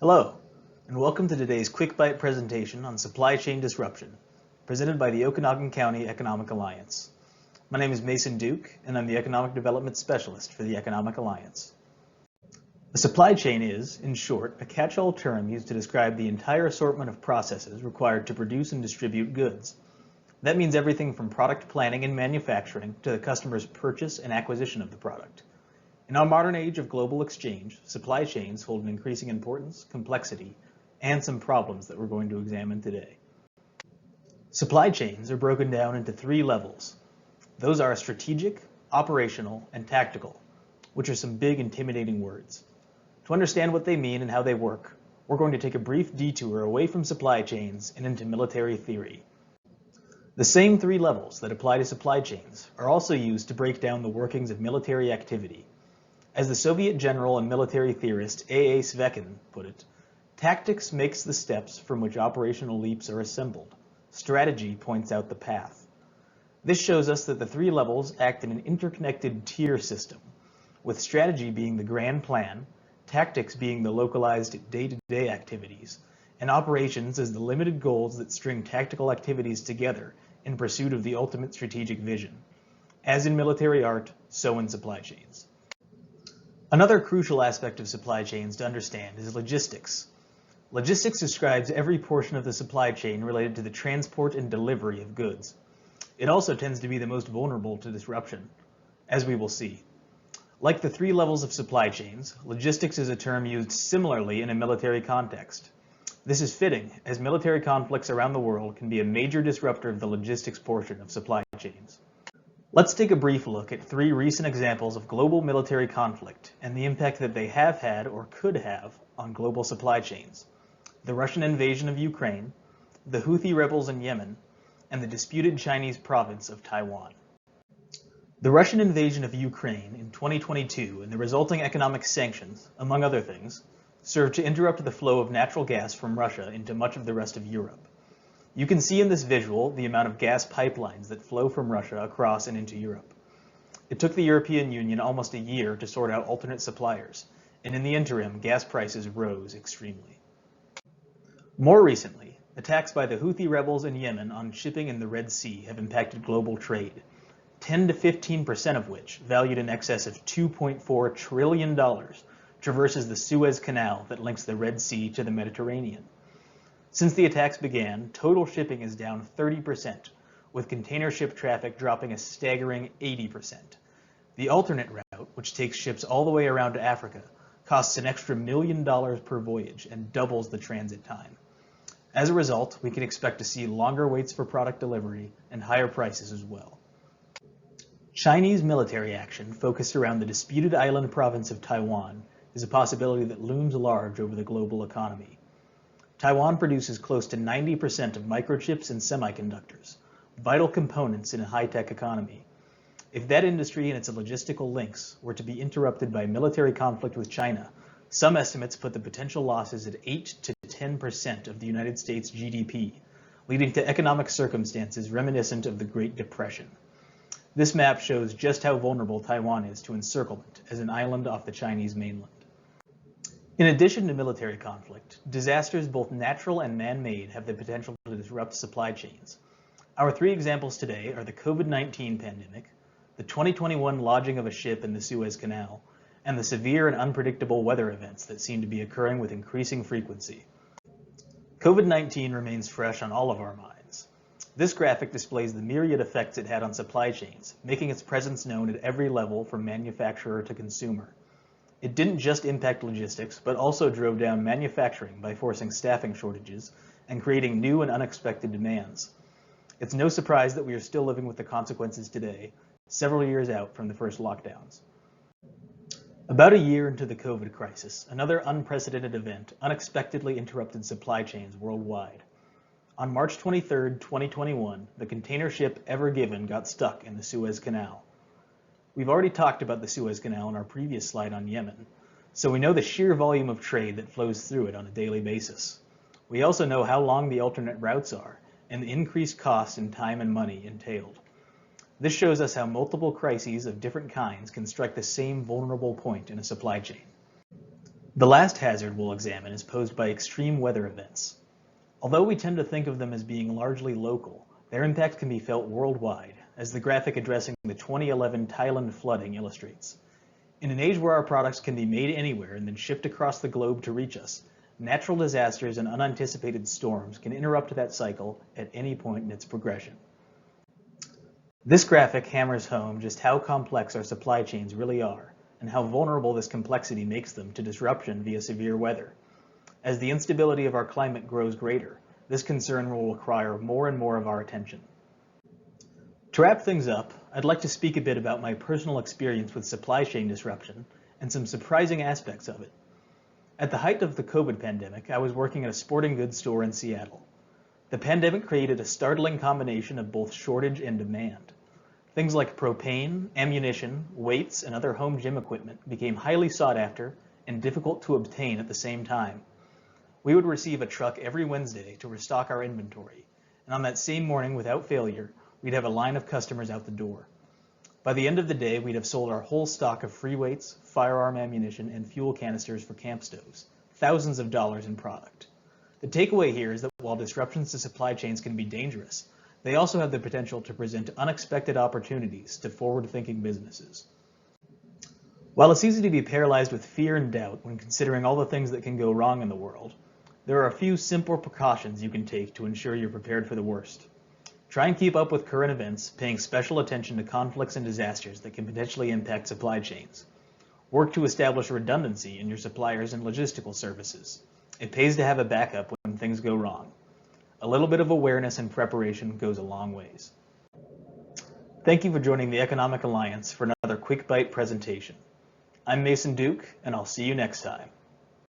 Hello, and welcome to today's quick Byte presentation on supply chain disruption, presented by the Okanagan County Economic Alliance. My name is Mason Duke, and I'm the Economic Development Specialist for the Economic Alliance. A supply chain is, in short, a catch-all term used to describe the entire assortment of processes required to produce and distribute goods. That means everything from product planning and manufacturing to the customer's purchase and acquisition of the product. In our modern age of global exchange, supply chains hold an increasing importance, complexity, and some problems that we're going to examine today. Supply chains are broken down into three levels. Those are strategic, operational, and tactical, which are some big, intimidating words. To understand what they mean and how they work, we're going to take a brief detour away from supply chains and into military theory. The same three levels that apply to supply chains are also used to break down the workings of military activity. As the Soviet general and military theorist A. A. Svekin put it, tactics makes the steps from which operational leaps are assembled. Strategy points out the path. This shows us that the three levels act in an interconnected tier system, with strategy being the grand plan, tactics being the localized day-to-day activities, and operations as the limited goals that string tactical activities together in pursuit of the ultimate strategic vision. As in military art, so in supply chains. Another crucial aspect of supply chains to understand is logistics. Logistics describes every portion of the supply chain related to the transport and delivery of goods. It also tends to be the most vulnerable to disruption, as we will see. Like the three levels of supply chains, logistics is a term used similarly in a military context. This is fitting, as military conflicts around the world can be a major disruptor of the logistics portion of supply chains. Let's take a brief look at three recent examples of global military conflict and the impact that they have had or could have on global supply chains: the Russian invasion of Ukraine, the Houthi rebels in Yemen, and the disputed Chinese province of Taiwan. The Russian invasion of Ukraine in 2022 and the resulting economic sanctions, among other things, served to interrupt the flow of natural gas from Russia into much of the rest of Europe. You can see in this visual the amount of gas pipelines that flow from Russia across and into Europe. It took the European Union almost a year to sort out alternate suppliers, and in the interim, gas prices rose extremely. More recently, attacks by the Houthi rebels in Yemen on shipping in the Red Sea have impacted global trade, 10 to 15% of which, valued in excess of $2.4 trillion, traverses the Suez Canal that links the Red Sea to the Mediterranean. Since the attacks began, total shipping is down 30%, with container ship traffic dropping a staggering 80%. The alternate route, which takes ships all the way around to Africa, costs an extra $1 million per voyage and doubles the transit time. As a result, we can expect to see longer waits for product delivery and higher prices as well. Chinese military action focused around the disputed island province of Taiwan is a possibility that looms large over the global economy. Taiwan produces close to 90% of microchips and semiconductors, vital components in a high-tech economy. If that industry and its logistical links were to be interrupted by military conflict with China, some estimates put the potential losses at 8 to 10% of the United States GDP, leading to economic circumstances reminiscent of the Great Depression. This map shows just how vulnerable Taiwan is to encirclement as an island off the Chinese mainland. In addition to military conflict, disasters both natural and man-made have the potential to disrupt supply chains. Our three examples today are the COVID-19 pandemic, the 2021 lodging of a ship in the Suez Canal, and the severe and unpredictable weather events that seem to be occurring with increasing frequency. COVID-19 remains fresh on all of our minds. This graphic displays the myriad effects it had on supply chains, making its presence known at every level from manufacturer to consumer. It didn't just impact logistics, but also drove down manufacturing by forcing staffing shortages and creating new and unexpected demands. It's no surprise that we are still living with the consequences today, several years out from the first lockdowns. About a year into the COVID crisis, another unprecedented event unexpectedly interrupted supply chains worldwide. On March 23, 2021, the container ship Ever Given got stuck in the Suez Canal. We've already talked about the Suez Canal in our previous slide on Yemen, so we know the sheer volume of trade that flows through it on a daily basis. We also know how long the alternate routes are and the increased costs in time and money entailed. This shows us how multiple crises of different kinds can strike the same vulnerable point in a supply chain. The last hazard we'll examine is posed by extreme weather events. Although we tend to think of them as being largely local, their impact can be felt worldwide, as the graphic addressing the 2011 Thailand flooding illustrates. In an age where our products can be made anywhere and then shipped across the globe to reach us, natural disasters and unanticipated storms can interrupt that cycle at any point in its progression. This graphic hammers home just how complex our supply chains really are, and how vulnerable this complexity makes them to disruption via severe weather. As the instability of our climate grows greater, this concern will require more and more of our attention. To wrap things up, I'd like to speak a bit about my personal experience with supply chain disruption and some surprising aspects of it. At the height of the COVID pandemic, I was working at a sporting goods store in Seattle. The pandemic created a startling combination of both shortage and demand. Things like propane, ammunition, weights, and other home gym equipment became highly sought after and difficult to obtain at the same time. We would receive a truck every Wednesday to restock our inventory, and on that same morning, without failure, we'd have a line of customers out the door. By the end of the day, we'd have sold our whole stock of free weights, firearm ammunition, and fuel canisters for camp stoves, thousands of dollars in product. The takeaway here is that while disruptions to supply chains can be dangerous, they also have the potential to present unexpected opportunities to forward-thinking businesses. While it's easy to be paralyzed with fear and doubt when considering all the things that can go wrong in the world, there are a few simple precautions you can take to ensure you're prepared for the worst. Try and keep up with current events, paying special attention to conflicts and disasters that can potentially impact supply chains. Work to establish redundancy in your suppliers and logistical services. It pays to have a backup when things go wrong. A little bit of awareness and preparation goes a long ways. Thank you for joining the Economic Alliance for another Quick Byte presentation. I'm Mason Duke, and I'll see you next time.